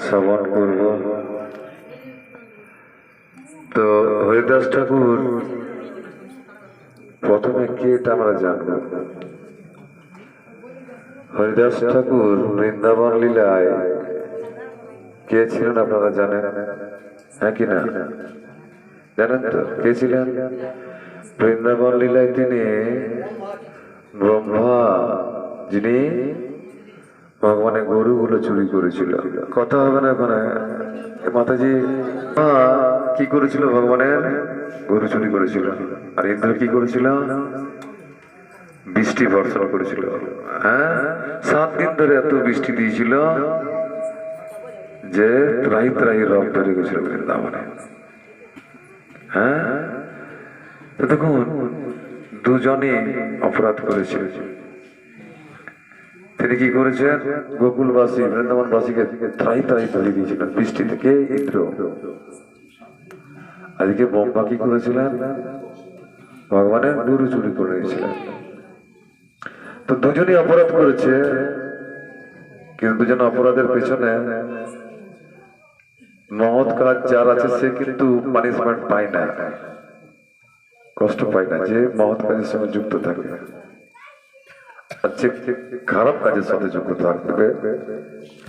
শ্রবণ করব। তো হরিদাস ঠাকুর প্রথমে কে এটা আমরা জানব। হরিদাস ঠাকুর বৃন্দাবন লীলায় কে ছিলেন আপনারা জানেন? হ্যাঁ কি না জানেন? তো কে ছিলেন? বৃন্দাবন লীলায় তিনি ব্রহ্মা, যিনি ভগবানের গরুগুলো চুরি করেছিল। কথা হবে না ওখানে মাতাজি। কি করেছিল? ভগবানের গরু চুরি করেছিল। আর ইন্দ্র কি করেছিল? বৃষ্টি বর্ষণ করেছিল। হ্যাঁ, 7 দিন ধরে এত বৃষ্টি দিয়েছিল যে ত্রাহি ত্রাহি রব ধরে গেছিল বৃন্দাবনে। হ্যাঁ, তো দেখুন দুজনই অপরাধ করেছে। তিনি কি করেছেন? গোকুলবাসী বৃন্দাবনবাসীকে ত্রাহি ত্রাহি ধরে দিয়েছিলেন বৃষ্টি থেকে। ইন্দ্র আজকে ব্রহ্মা কি করেছিলেন? ভগবানের গরু চুরি করে নিয়েছিলেন। তো দুজনই অপরাধ করেছে, কিন্তু দুজন অপরাধের পেছনে মহৎ কাজ যার আছে সে কিন্তু পানিশমেন্ট পায় না, কষ্ট পায় না। যে মহৎ কাজের সঙ্গে যুক্ত থাকে আর যে খারাপ কাজের সাথে যুক্ত থাকবে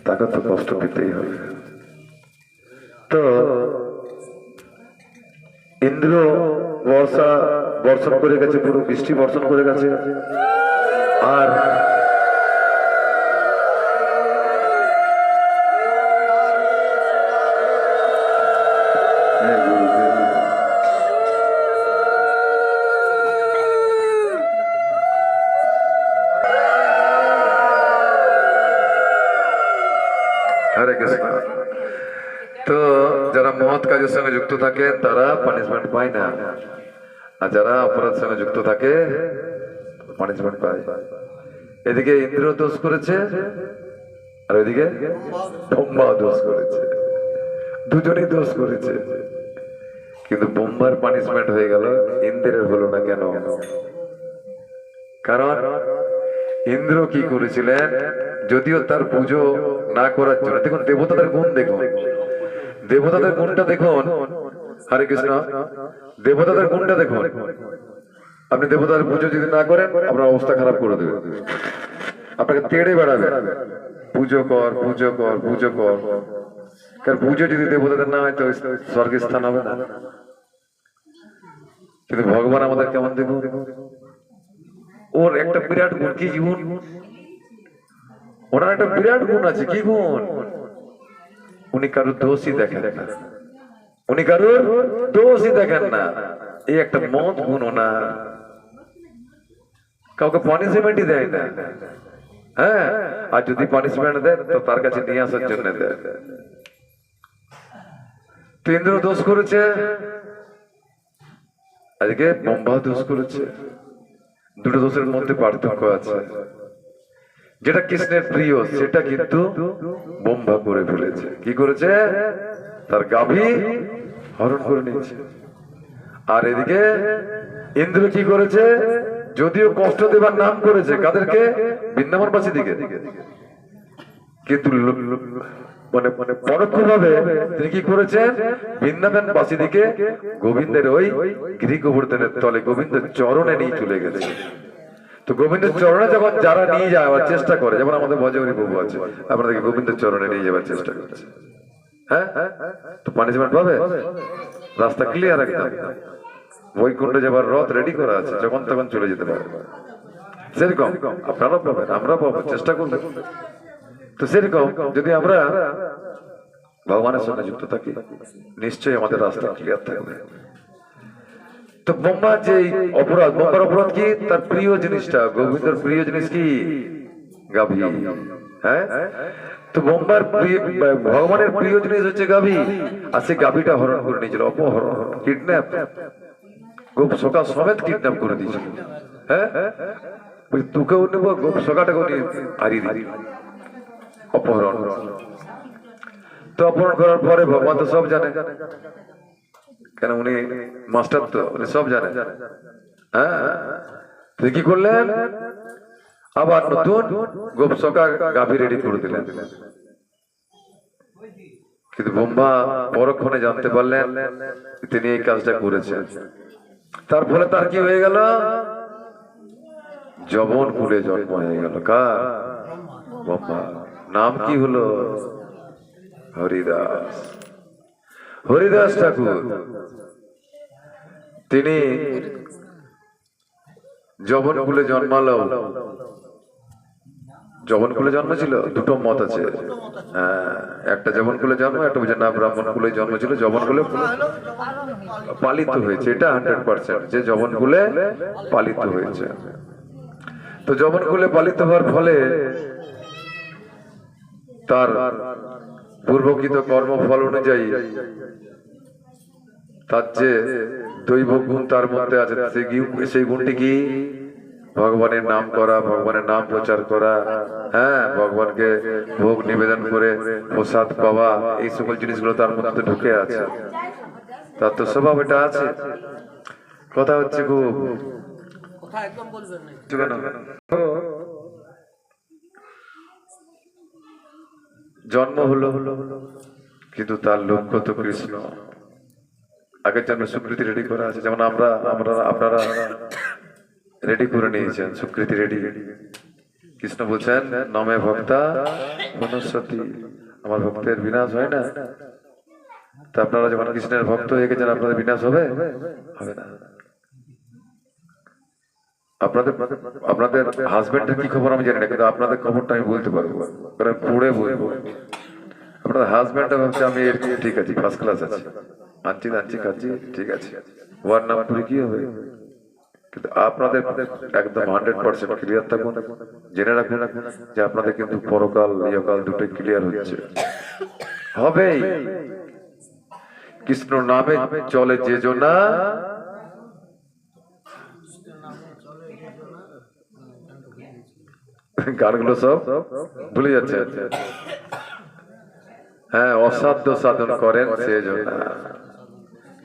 তাকে তো কষ্ট পেতেই হবে। তো ইন্দ্র বর্ষণ করে গেছে, পুরো বৃষ্টি বর্ষণ করে গেছে। আর হরে কৃষ্ণ। তো যারা মহৎ কাজের সঙ্গে যুক্ত থাকে তারা পানিশমেন্ট পায় না, আর যারা অপরাধের সঙ্গে যুক্ত থাকে পানিশমেন্ট পায়। এদিকে ইন্দ্র দোষ করেছে আর ওইদিকে ব্রহ্মা দোষ করেছে। দুজনেই দোষ করেছে, কিন্তু ব্রহ্মার পানিশমেন্ট হয়ে গেল, ইন্দ্রের হলো না কেন? কারণ ইন্দ্র কি করেছিলেন? যদিও তার পুজো না করার জন্য, দেখুন দেবতাদের গুণ দেখুন, দেবতাদের গুণটা দেখুন। হরে কৃষ্ণ। দেবতাদের গুণটা দেখুন। আপনি দেবতাদের পুজো যদি না করেন আপনার অবস্থা খারাপ করে দেবে, আপনাকে তেড়ে বেড়াবে। পুজো কর, পুজো কর, পুজো কর। কারণ পুজো যদি দেবতাদের না হয় তো স্বর্গের স্থান হবে না। কিন্তু ভগবান আমাদের কেমন দেখুন, ওর একটা বিরাট গুণ। কি গুণ? ওনার একটা বিরাট গুণ আছে। কি গুণ? উনি কারোর দোষই দেখেন না, উনি কারোর দোষই দেখেন না। এই একটা মহৎ গুণ ওনার। কাউকে পানিশমেন্টই দেয় না। হ্যাঁ, আর যদি পানিশমেন্ট দেয় তো তার কাছে নিয়ে আসার জন্য দেয়। তো ইন্দ্র দোষ করেছে, আজকে ব্রহ্মা দোষ করেছে। দুটো দোষের মধ্যে পার্থক্য আছে। যেটা কৃষ্ণের প্রিয় সেটা কিন্তু ব্রহ্মা করে ফেলেছে। কি করেছে? তার গাভী হরণ করে নিয়েছে। আর এদিকে ইন্দ্র কি করেছে? যদিও কষ্ট দেবার নাম করেছে কাদেরকে? বৃন্দাবনবাসী দিকে, কিন্তু মানে মানে পরোক্ষভাবে তিনি কি করেছেন? বৃন্দাবনবাসী দিকে গোবিন্দের ওই গৃহগোবর্ধনের তলে গোবিন্দের চরণে নিয়ে চলে গেছে। তো গোবিন্দের চরণে যখন যারা নিয়ে যাওয়ার চেষ্টা করে, যেমন আমাদের ভজহরি প্রভু আছে, আপনাদেরকে গোবিন্দের চরণে নিয়ে যাওয়ার চেষ্টা করছে, হ্যাঁ, তো পানিশমেন্ট পাবে। রাস্তা ক্লিয়ার একদম। বৈকুণ্ঠে যাবার রথ রেডি করা আছে, যখন তখন চলে যেতে পারে। সেরকম আপনারা পাবেন, আমরা পাবো, চেষ্টা করবো। তো সেরকম যদি আমরা ভগবানের সঙ্গে যুক্ত থাকি নিশ্চয়ই আমাদের রাস্তা ক্লিয়ার থাকবে। তো ব্রহ্মার যে অপরাধ, ব্রহ্মার অপরাধ কি? তার প্রিয় জিনিসটা, গোবিন্দের প্রিয় জিনিস কি? গাভী। হ্যাঁ, তো ব্রহ্মার ভগবানের প্রিয় জিনিস হচ্ছে গাভী, আর সে গাভীটা হরণ করে নিয়েছিল। অপহরণ, কিডন্যাপ, গোপ সকা সমেত কিডন্যাপ করে দিয়েছিল। হ্যাঁ, তোকেও নেব, গোপ সকাটাকেও নিয়ে হারিয়ে দিই। অপহরণ। তো অপহরণ করার পরে ভগবান তো সব জানে, কেন উনি মাস্টার, তো উনি সব জানে। হ্যাঁ, কি করলেন? আবার নতুন গোপসকা গাভী রেডি করে দিলেন। কিন্তু ব্রহ্মা পরক্ষণে জানতে পারলেন তিনি এই কাজটা করেছেন। তার ফলে তার কি হয়ে গেল? যবন কুলে জন্ম হয়ে গেল। কার? ব্রহ্মা। নাম কি হলো? হরিদাস। হরিদাস ঠাকুর তিনি যবন কুলে জন্মালো। যবন কুলে জন্ম ছিল, দুটো মত আছে। একটা যবন কুলে জন্ম, একটা বুঝে না ব্রাহ্মণ কুলে জন্ম ছিল। যবন কুলে পালিত হয়েছে, এটা 100% যে যবন কুলে পালিত হয়েছে। তো যবন কুলে পালিত হওয়ার ফলে তার পূর্বকৃত কর্মফল অনুযায়ী তার যে দৈব গুণ তার মধ্যে আছে, সেই গুণটি কি? ভগবানের নাম করা, ভগবানের নাম প্রচার করা, হ্যাঁ, ভগবানকে ভোগ নিবেদন করে প্রসাদ পাওয়া, এই সকল জিনিসগুলো তার মধ্যে ঢুকে আছে। তার তো স্বভাব এটা আছে। কথা হচ্ছে খুব জন্ম হলো, কিন্তু তার লক্ষ্য তো কৃষ্ণ। আগের জন্য স্বীকৃতি রেডি করা আছে, যেমন আপনারা রেডি করে নিয়েছেন, স্বীকৃতি রেডি। কৃষ্ণ বলছেন নমে ভক্তা পুনঃসতি, আমার ভক্তের বিনাশ হয় না। তা আপনারা যখন কৃষ্ণের ভক্ত হয়ে গেছেন, আপনাদের বিনাশ হবে? হবে না। আপনাদের হাজবেন্ডের কি খবর আমি জানি না, কিন্তু আপনাদের খবরটা আমি বলতে পারবো, কারণ পড়ে বলবো। আপনার হাজবেন্ড ভাবছে আমি এরকম ঠিক আছি, ফার্স্ট ক্লাস আছি, আনছি খাচ্ছি, ঠিক আছে, ওয়ার নাম করে কি হবে? কিন্তু আপনাদের একদম 100% ক্লিয়ার থাকুন, জেনে রাখুন যে আপনাদের কিন্তু পরকাল ইহকাল দুটোই ক্লিয়ার হচ্ছে, হবেই। কৃষ্ণ নামে চলে যে জনা, গানগুলো সব ভুলে যাচ্ছে। হ্যাঁ, অসাধ্য সাধন করেন সে জনা।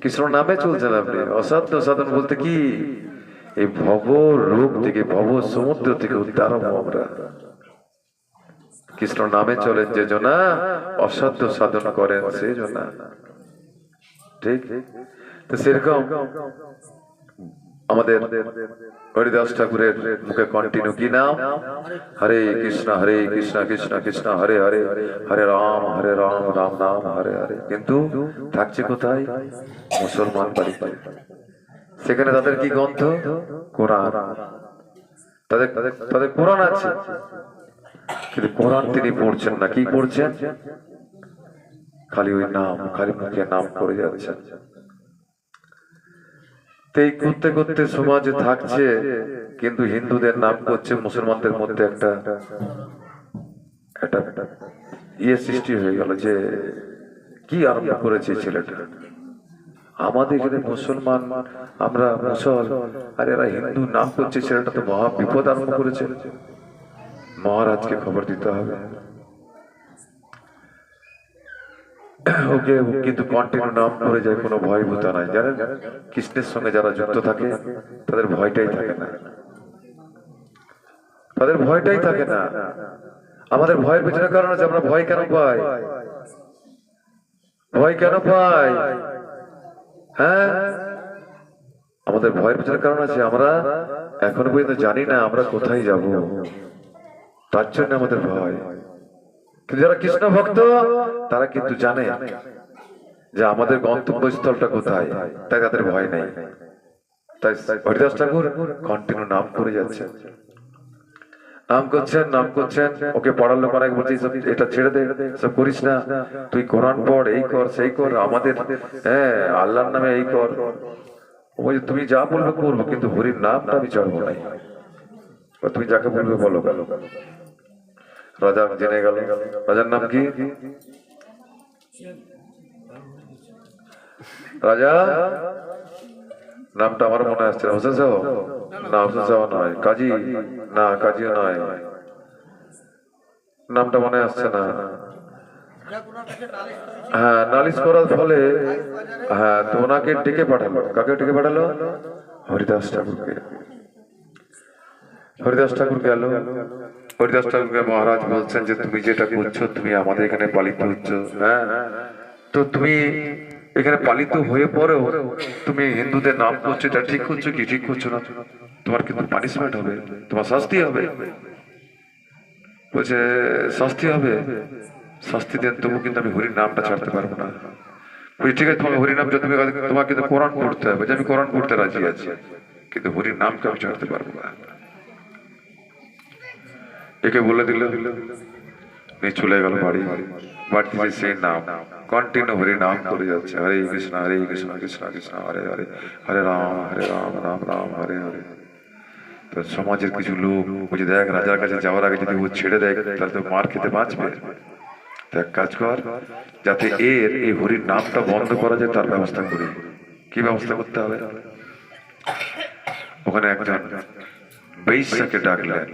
কৃষ্ণ নামে চলছেন আপনি। অসাধ্য সাধন বলতে কি? এই ভব রূপ থেকে, ভব সমুদ্র থেকে উদ্ধার হবো আমরা। কৃষ্ণ নামে চলেন যে জনা, অসাধ্য সাধন করেন সে জনা। ঠিক তো সেরকম আমাদের হরিদাস ঠাকুরের মুখে কন্টিনিউ কি নাম? হরে কৃষ্ণ কৃষ্ণ কৃষ্ণ হরে হরে, হরে রাম রাম রাম হরে হরে। কিন্তু থাকছে কোথায়? মুসলমান বাড়িতে। সেখানে তাদের কি গ্রন্থ? কোরআন। তাদের কোরআন আছে, কিন্তু কোরআন তিনি পড়ছেন না। কি পড়ছেন? খালি ওই নাম, খালি মুখে নাম করে যাচ্ছেন। এই করতে করতে সমাজে থাকছে, কিন্তু হিন্দুদের নাম করছে, মুসলমানদের মধ্যে একটা ইয়ে সৃষ্টি হয়ে গেল যে কি আরম্ভ করেছে ছেলেটা। আমাদের এখানে মুসলমান, আমরা মুসল, আর এরা হিন্দু নাম করছে, ছেলেটা তো মহা বিপদ আরম্ভ করেছে। মহারাজকে খবর দিতে হবে ওকে, কিন্তু কন্টিনিউ নাম করে যায়, কোনো ভয় ভূতা নাই। জানেন, কৃষ্ণের সঙ্গে যারা যুক্ত থাকে তাদের ভয়টাই থাকে না, তাদের ভয়টাই থাকে না। আমাদের ভয়ের পেছনে কারণ আছে। আমরা ভয় কেন পাই? ভয় কেন পাই? হ্যাঁ, আমাদের ভয়ের পেছনে কারণ আছে। আমরা এখনো পর্যন্ত জানি না আমরা কোথায় যাব, তার জন্য আমাদের ভয়। কিন্তু যারা কৃষ্ণ ভক্ত তারা কিন্তু জানে যে আমাদের গন্তব্যস্থলটা কোথায়, তাই তাদের ভয় নেই। তাই হরিদাস ঠাকুর কন্টিনিউ নাম করে যাচ্ছেন, নাম করছেন। ওকে পড়ালো অনেক, বলছি এটা ছেড়ে দে, সব করিস না, তুই কোরআন পড়, এই কর সেই কর, আমাদের আল্লাহর নামে এই কর। ওই তুমি যা বলবে করবো, কিন্তু হরির নামটা আমি চড়বো নাই। তুমি যাকে বলবে বলো। গেল রাজা জেনে গেল। রাজার নাম কি? রাজা নামটা আমার মনে আসছে, হোসেন সাহ না, হোসেন সাহ নয়, কাজী না, কাজীও নয়, নামটা মনে আসছে না। হ্যাঁ, নালিশ করার ফলে হ্যাঁ, তো ওনাকে ডেকে পাঠালো। কাকে ডেকে পাঠালো? হরিদাস ঠাকুরকে। হরিদাস ঠাকুর গেল, হরিদাস ঠাকুরকে মহারাজ বলছেন যে তুমি যেটা করছো তুমি আমাদের এখানে পালিত হচ্ছ, হ্যাঁ, তো তুমি এখানে পালিত হয়ে পরেও তুমি হিন্দুদের নাম করছো, এটা ঠিক করছো কি ঠিক করছো না? তোমার কিন্তু পানিশমেন্ট হবে, তোমার শাস্তি হবে। বলছে শাস্তি হবে? শাস্তি দেন, তবু কিন্তু আমি হরির নামটা ছাড়তে পারবো না। বলছি ঠিক আছে, তোমাকে হরিনাম তুমি, তোমাকে কিন্তু কোরআন পড়তে হবে। আমি কোরআন পড়তে রাজি আছি, কিন্তু হরির নামকে আমি ছাড়তে পারবো না। একে বলে দিল, চলে গেল বাড়ি। বাড়িতে সেই নাম কন্টিনিউ হরি নাম করে যাচ্ছে, হরে কৃষ্ণ কৃষ্ণ কৃষ্ণ হরে হরে, হরে রাম রাম রাম হরে হরে। তো সমাজের কিছু লোক বলছে দেখ, রাজার কাছে যাওয়ার আগে যদি ও ছেড়ে দেয় তাহলে তো মার খেতে বাঁচবে। তো এক কাজ কর, যাতে এর এই হরির নামটা বন্ধ করা যায় তার ব্যবস্থা করি। কি ব্যবস্থা করতে হবে? ওখানে একজন বেশ্যাকে ডাকলেন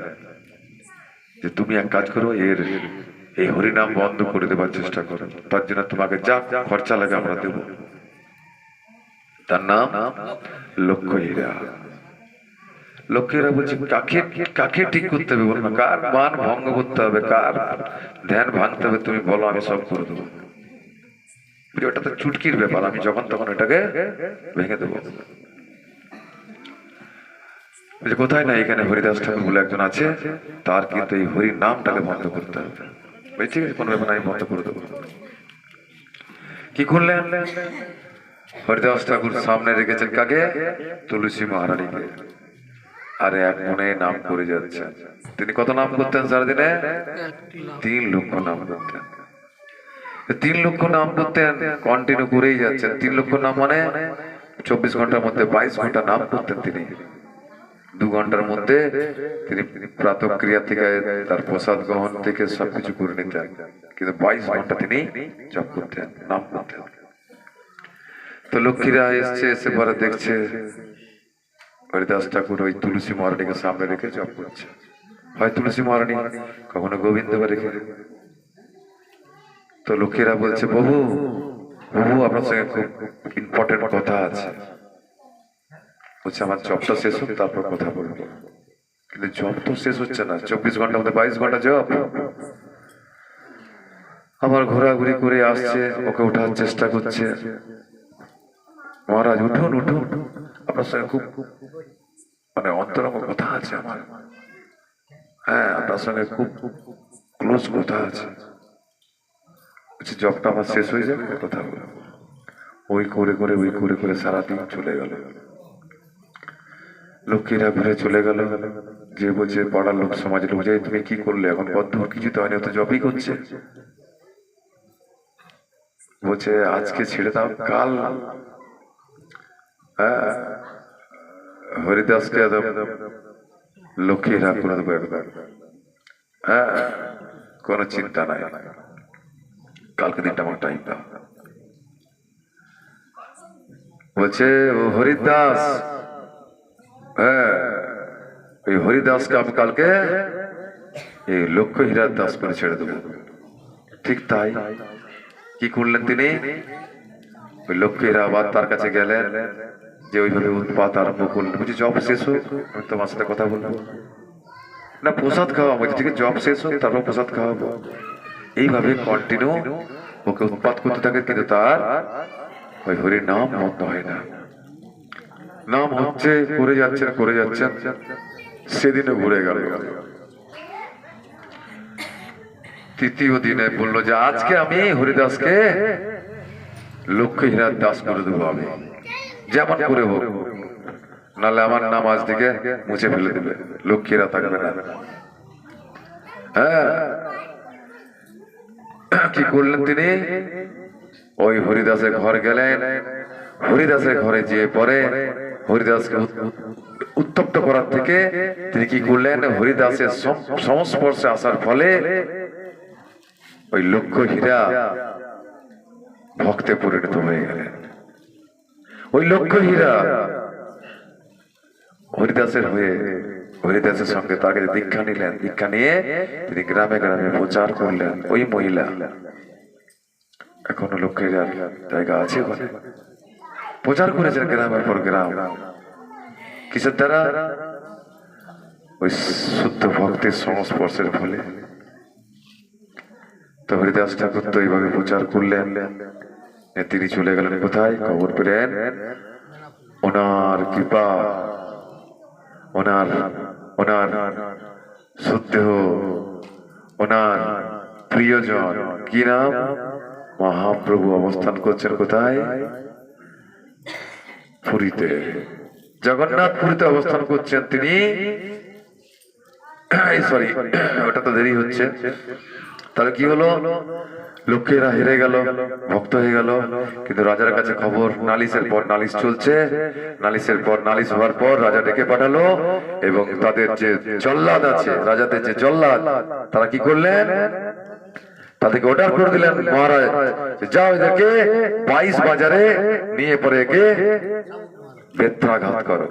যে তুমি এক কাজ করো, এর এই হরিনাম বন্ধ করে দেবার চেষ্টা করো, তার জন্য তোমাকে যা খরচা লাগে আমরা দেব। তার নাম লক্ষ্মীহীরা। লক্ষ্মীহীরা বলছে কাকে কাকে ঠিক করতে হবে বলো না, কার মান ভঙ্গ করতে হবে, কার ধ্যান ভাঙতে হবে তুমি বলো, আমি সব করে দেবো। ওটা তো চুটকির ব্যাপার, আমি যখন তখন এটাকে ভেঙে দেবো। কোথায় না, এখানে হরিদাস ঠাকুর বলে একজন আছে, তার কিন্তু এই হরির নামটাকে বন্ধ করতে হবে। ঠিক আছে, কোনো ব্যাপার আমি বন্ধ করে দেবো। কি করলেন? হরিদাস ঠাকুর সামনে রেখেছেন কাকে? তুলসী মহারানীকে। আরে এক মনে নাম করে যাচ্ছেন। তিনি কত নাম করতেন সারাদিনে? 3 লক্ষ নাম করতেন। 3 লক্ষ নাম করতেন, কন্টিনিউ করেই যাচ্ছেন। 3 লক্ষ নাম মানে 24 ঘন্টার মধ্যে 22 ঘন্টা নাম করতেন তিনি। 2 ঘন্টার মধ্যে তিনি প্রাতঃক্রিয়া থেকে তার প্রসাদ গ্রহণ থেকে সবকিছু করে নিতেন, কিন্তু 22 ঘন্টা তিনি জপ করতেন, নাম করতেন। তো লক্ষ্মীরা এসছে, এসে পরে দেখছে হরিদাস ঠাকুর ওই তুলসী মহারানীকে সামনে রেখে জপ করছে। হয় তুলসী মহারানী, কখনো গোবিন্দকে রেখে। তো লক্ষ্মীরা বলছে প্রভু প্রভু আপনার সঙ্গে খুব ইম্পর্টেন্ট কথা আছে। বলছে আমার জবটা শেষ হোক তারপর কথা বলবো। কিন্তু জব তো শেষ হচ্ছে না, 24 ঘন্টার মধ্যে 22 ঘন্টা জব। আমার ঘোরাঘুরি করে আসছে, ওকে ওঠার চেষ্টা করছে। মহারাজ উঠুন উঠুন, আপনার সঙ্গে খুব মানে অন্তরঙ্গ কথা আছে আমার। হ্যাঁ, আপনার সঙ্গে খুব ক্লোজ কথা আছে। বলছি জবটা আমার শেষ হয়ে যাবে, কথা বলবো। ওই করে করে সারাদিন চলে গেল। লক্ষ্মীরা ঘুরে চলে গেল। যে বলছে পাড়ার লোক সমাজের বোঝাই তুমি কি করলে, এখন বদ্ধ কিছু তো হয়নি, তো জবই করছে। বলছে আজকে ছেড়ে দাও, কাল হরিদাসকে লক্ষ্মীরা করে দেবো একবার। হ্যাঁ, কোনো চিন্তা নাই, কালকে দিনটা আমার টাইম দাও। বলছে ও হরিদাস, হ্যাঁ ওই হরিদাসকে আমি কালকে এই লক্ষ্মীহীরার দাস করে ছেড়ে দেবো। ঠিক তাই। কি করলেন তিনি? ওই লক্ষ্মীহীরা আবার তার কাছে গেলেন, যে ওইভাবে উৎপাত আরম্ভ করলেন। বলছি জব শেষ হোক আমি তোমার সাথে কথা বলবো, না প্রসাদ খাওয়া। বলছি ঠিক আছে, জব শেষ হোক তারপর প্রসাদ খাওয়াবো। এইভাবে কন্টিনিউ ওকে উৎপাত করতে থাকে, কিন্তু তার ওই হরির নাম বন্ধ হয় না। নাম হচ্ছে, করে যাচ্ছেন। সেদিনও ঘুরে গেল। তৃতীয় দিনে বললো যে আজকে আমি হরিদাসকে লক্ষ্মীহীরার দাস করে দেবো, আমি যেমন করে হোক, নাহলে আমার নাম আজ থেকে মুছে ফেলে দেবে, লক্ষ্মীরা থাকবে না। হ্যাঁ, কি করলেন তিনি? ওই হরিদাসের ঘর গেলেন। হরিদাসের ঘরে যেয়ে পরে হরিদাসকে উত্তপ্ত করার থেকে তিনি কি করলেন? হরিদাসের সংস্পর্শে আসার ফলে ওই লক্ষ্মীহীরা ভক্তে পরিণত হয়ে গেলেন। ওই লক্ষ্মীহীরা হরিদাসের হয়ে হরিদাসের সঙ্গে তাকে দীক্ষা নিলেন। দীক্ষা নিয়ে তিনি গ্রামে গ্রামে প্রচার করলেন। ওই মহিলা এখনো লক্ষ্মীহীরার জায়গা আছে, ওখানে প্রচার করেছেন গ্রামের পর গ্রাম। কিসের দ্বারা? ওই শুদ্ধ ভক্তির সংস্পর্শের ফলে। তো হরিদাস ঠাকুর তো এইভাবে প্রচার করলেন, তিনি চলে গেলেন কোথায়? খবর পেলেন ওনার কৃপা, ওনার ওনার শুদ্ধ, ওনার প্রিয়জন, কি নাম? মহাপ্রভু অবস্থান করছেন কোথায়? পুরীতে, জগন্নাথ পুরীতে অবস্থান করছেন তিনি। সরি, ওটা তো দেরি হচ্ছে। তাহলে কি হলো? লোকেরা হেরে গেল, ভক্ত হয়ে গেল, কিন্তু রাজার কাছে খবর, নালিশের পর নালিশ চলছে, নালিশের পর নালিশ হওয়ার পর রাজা ডেকে পাঠালো, এবং তাদের যে জল্লাদ আছে, রাজাদের যে জল্লাদ, তারা কি করলেন? তাদেরকে অর্ডার করে দিলেন মহারাজ, যাও এদেরকে 22 বাজারে নিয়ে পরে একে বেত্রাঘাত করো,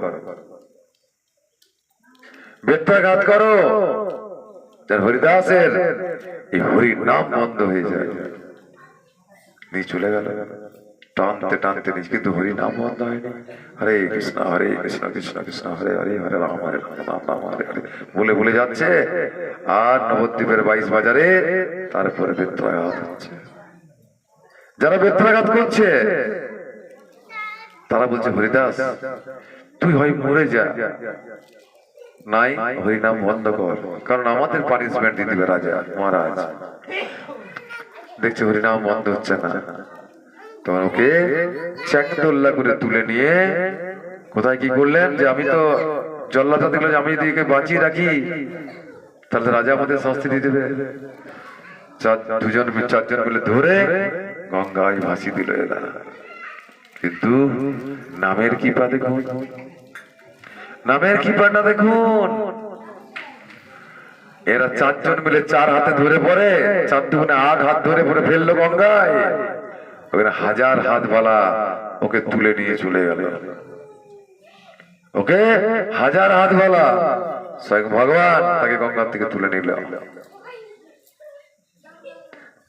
বেত্রাঘাত করো। হরিদাসের এই হরির নাম বন্ধ হয়ে যায়, নিয়ে চলে গেল টানতে টানতে নিজ, কিন্তু হরি নাম বন্ধ হয়নি। হরে কৃষ্ণ কৃষ্ণ কৃষ্ণ হরে হরে, হরে রাম হরে রাম রাম হরে হরে বলে বলে যাচ্ছে। আর নবদ্বীপের 22 বাজারে তারপরে বেত্রাঘাত হচ্ছে। যারা বেত্রাঘাত করছে তারা বলছে, হরিদাস তুই হয় মরে যা, নাই হরিনাম বন্ধ কর, কারণ আমাদের পানিশমেন্ট দিয়ে দিবে রাজা মহারাজ। দেখছে হরিনাম বন্ধ হচ্ছে না, তখন ওকে চ্যাংদোল্লা করে তুলে নিয়ে কোথায় কি করলেন? যে আমি তো জল্লাদা দিল যে আমি যদি বাঁচিয়ে রাখি তাহলে রাজা আমাদের শাস্তি দিয়ে দেবে। চারজন মিলে ধরে গঙ্গায় ভাসিয়ে দিল এরা। কিন্তু নামের কৃপা দেখুন, নামের কৃপাটা দেখুন। এরা 4 জন মিলে 4 হাতে ধরে পড়ে, 4 দুগুণে 8 হাত ধরে পড়ে ফেললো গঙ্গায়। ওখানে 1000 হাত বালা ওকে তুলে নিয়ে চলে গেল, ওকে 1000 হাত বালা স্বয়ং ভগবান তাকে গঙ্গার থেকে তুলে নিল,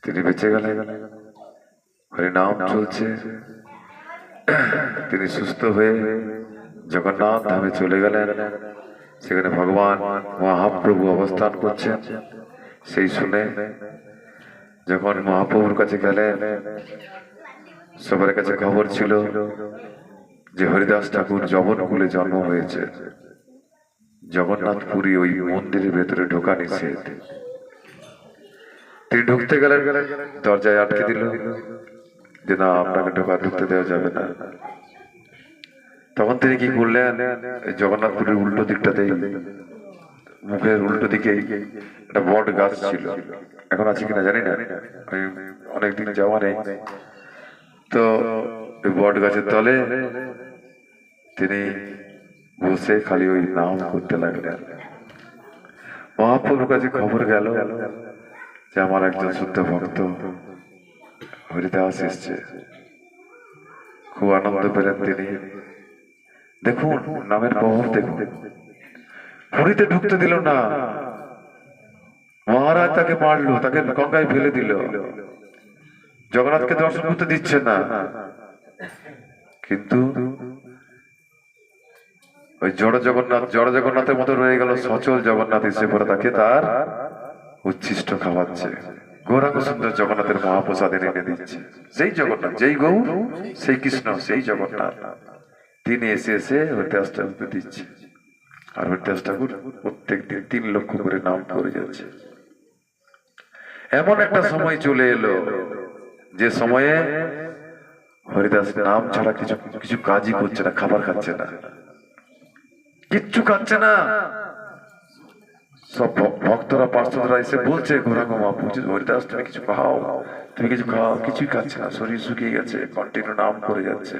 তিনি বেঁচে গেলেন। হরিনাম চলছে, তিনি সুস্থ হয়ে জগন্নাথ ধামে চলে গেলেন। সেখানে ভগবান মহাপ্রভু অবস্থান করছেন। সেই শুনে যখন মহাপ্রভুর কাছে গেলেন, সবার কাছে খবর ছিল যে হরিদাস ঠাকুর জবনকুলে জন্ম হয়েছে, জগন্নাথপুরী ওই মন্দিরের ভেতরে ঢোকা নিষেধ। তিনি ঢুকতে গেলেন, দরজায় আটকে দিল যে না, আপনাকে ঢুকতে দেওয়া যাবে না। তখন তিনি কি করলেন? জগন্নাথপুরের উল্টো দিকটাতে, মুখের উল্টো দিকে একটা বট গাছ ছিল, এখন আছে কিনা জানি না, অনেকদিন যাওয়া নেই। তো ওই বট গাছের তলে তিনি বসে খালি ওই নাম করতে লাগলেন। মহাপ্রভুর কাছে খবর গেল যে আমার একজন শুদ্ধ ভক্ত হরিদাস এসছে। খুব আনন্দ পেলেন তিনি। দেখুন নামের প্রভাব দেখুন, পুরীতে ঢুকতে দিল না, মহারাজ তাকে মারলো, তাকে গঙ্গায় ফেলে দিল, জগন্নাথকে দর্শন করতে দিচ্ছে না। কিন্তু ওই জড় জগন্নাথের মতো রয়ে গেল, সচল জগন্নাথ এসে পরে তাকে তার উচ্ছিষ্ট খাওয়াচ্ছে, গৌরাঙ্গ সুন্দর জগন্নাথের মহাপ্রসাদ এনে দিচ্ছে। সেই জগন্নাথ, যেই গৌর, সেই কৃষ্ণ, সেই জগন্নাথ, তিনি এসে এসে হরিদাস ঠাকুরকে দিচ্ছে। আর হরিদাস ঠাকুর প্রত্যেক দিন 3 লক্ষ করে নাম করে যাচ্ছে। এমন একটা সময় চলে এলো যে সময়ে হরিদাস নাম ছাড়া কিছু কাজই করছে না, খাবার খাচ্ছে না, কিচ্ছু খাচ্ছে না। সব ভক্তরা পার্শ্বরা এসে বলছে গৌরাঙ্গ মহাপ্রভু, হরিদাস তুমি কিছু খাও, তুমি কিছু খাও, কিছুই খাচ্ছে না, শরীর শুকিয়ে গেছে, কন্টিনিউ নাম করে যাচ্ছে।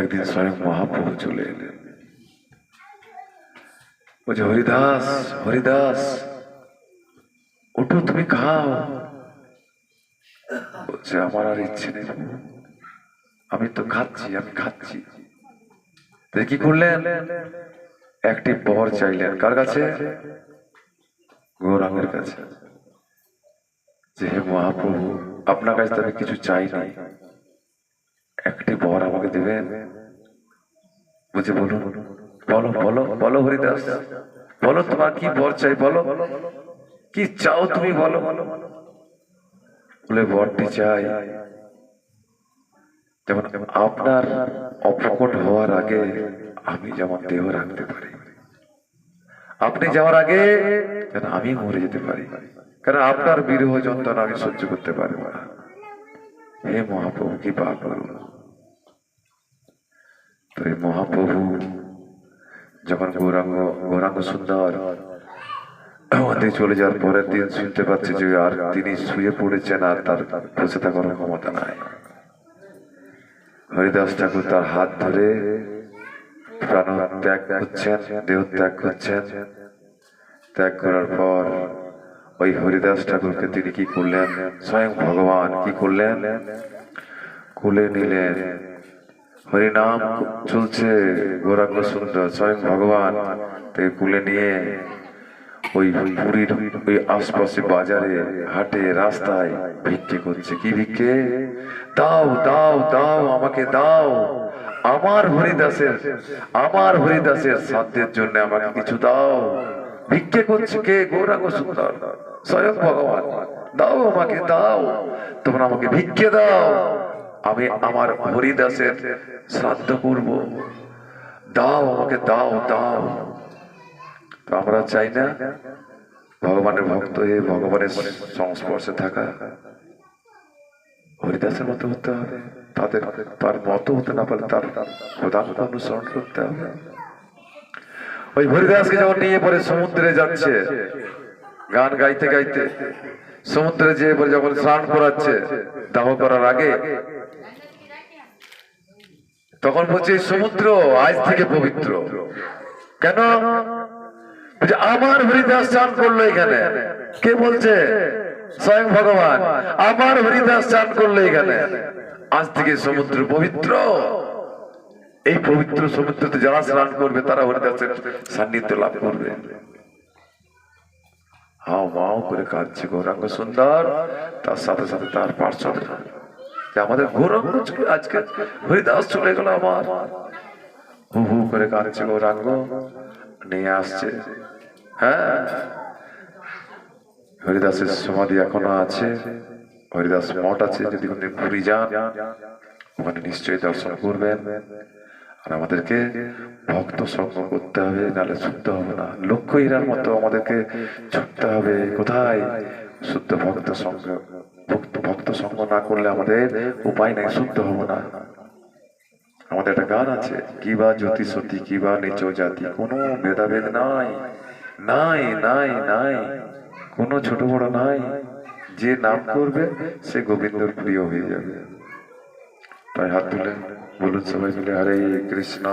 একদিন স্বয়ং মহাপ্রভু চলে এলেন, বলছে হরিদাস, হরিদাস ওঠো, তুমি খাও। বলছে আমার আর ইচ্ছে নেই, আমি তো খাচ্ছি, আমি খাচ্ছি। কি করলেন? একটি বর চাইলেন, কার কাছে? গৌরাঙ্গের কাছে, যে হে মহাপ্রভু, আপনার কাছে আমি কিছু চাই নাই, একটি বর আমাকে দেবেন? বলছে বলুন। বলো বলো বলো হরিদাস, বলো তোমার কি বর চাই, বলো কি চাও তুমি, বলো। বলে বরটি চাই যেমন আপনার অপ্রকট হওয়ার আগে আমি যেমন দেহ রাখতে পারি, আপনি যাওয়ার আগে যেন আমি মরে যেতে পারি, কারণ আপনার বিরহ যন্ত্রণা আমি সহ্য করতে পারবো না। হে মহাপ্রভু কি পাপ করুন। তো এই মহাপ্রভু যখন গৌরাঙ্গ সুন্দর আমাদের চলে যাওয়ার পরের দিন শুনতে পাচ্ছে যে আর তিনি শুয়ে পড়েছেন, আর তার বসে থাকার ক্ষমতা নাই। হরিদাস ঠাকুর তার হাত ধরে প্রাণ ত্যাগ করছেন, দেহ ত্যাগ করছেন। ত্যাগ করার পর ওই হরিদাস ঠাকুরকে তিনি কি করলেন, স্বয়ং ভগবান কি করলেন, কোলে নিলেন। হরিনাম চলছে, গৌরাঙ্গ সুন্দর স্বয়ং ভগবান তাকে কুলে নিয়ে ওই পুরীর ওই আশপাশে বাজারে হাটে রাস্তায় ভিক্ষে করছে। কি ভিক্ষে? দাও দাও দাও, আমাকে দাও, আমার হরিদাসের সাধ্যের জন্য আমাকে কিছু দাও। ভিক্ষে করছে কে? গৌরাঙ্গ সুন্দর স্বয়ং ভগবান। দাও আমাকে, দাও, তোমরা আমাকে ভিক্ষে দাও, আমি আমার হরিদাসের শ্রাদ্ধ করব, দাও আমাকে, দাও দাও। তো আমরা চাই না ভগবানের ভক্ত হয়ে ভগবানের সংস্পর্শে থাকা, হরিদাসের মতো হতে হবে, তার মতো হতে না পারলে তার প্রধান অনুসরণ করতে হবে। ওই হরিদাসকে যখন নিয়ে পরে সমুদ্রে যাচ্ছে গান গাইতে গাইতে, সমুদ্রে যেয়ে পরে যখন স্নান করাচ্ছে দাহ করার আগে, তখন বলছে সমুদ্র আজ থেকে পবিত্র। কেন? আমার হরিদাস স্নান করলো এখানে। কে বলছে? স্বয়ং ভগবান। আমার হরিদাস স্নান করলো এখানে, আজ থেকে সমুদ্র পবিত্র। এই পবিত্র সমুদ্রতে যারা স্নান করবে তারা হরিদাসের সান্নিধ্য লাভ করবে। হাও মাও করে কাঁদছে গৌরাঙ্গ সুন্দর, তার সাথে সাথে তার পার্শ্বদ আমাদের গৌরাঙ্গ আজকে হরিদাস চলে গেল আমার। হু হু করে কাঁদছে গৌরাঙ্গ, নিয়ে আসছে। হ্যাঁ, হরিদাসের সমাধি এখনো আছে, হরিদাস মঠ আছে। যদি কোনদিন পুরী যান ওখানে নিশ্চয়ই দর্শন করবেন। আর আমাদেরকে ভক্ত সঙ্গ করতে হবে, নাহলে শুদ্ধ হবে না। লক্ষ্য হীরার মতো আমাদেরকে ছুটতে হবে কোথায়? শুদ্ধ ভক্ত সঙ্গ। ভক্ত সঙ্গ না করলে আমাদের উপায় নাই, শুদ্ধ হব না। আমাদের একটা গান আছে, কিবা জ্যোতি সতী কিবা নিচ জাতি, কোনো ভেদাভেদ নাই, নাই নাই নাই, কোনো ছোট বড় নাই। যে নাম করবে সে গোবিন্দর প্রিয় হয়ে যাবে। তাই হাত তুলে বলুন সবাই মিলে, হরে কৃষ্ণ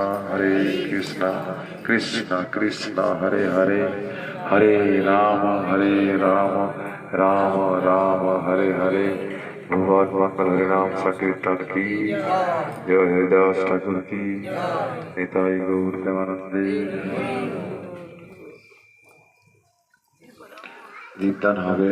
কৃষ্ণ কৃষ্ণ হরে হরে, হরে রাম রাম রাম হরে হরে। ভগবান মঙ্গল হরিনাম সংকীর্তন की जय। हरिदास ठाकुर की। निताई गौर प्रेमानंदे। दीपदान হবে।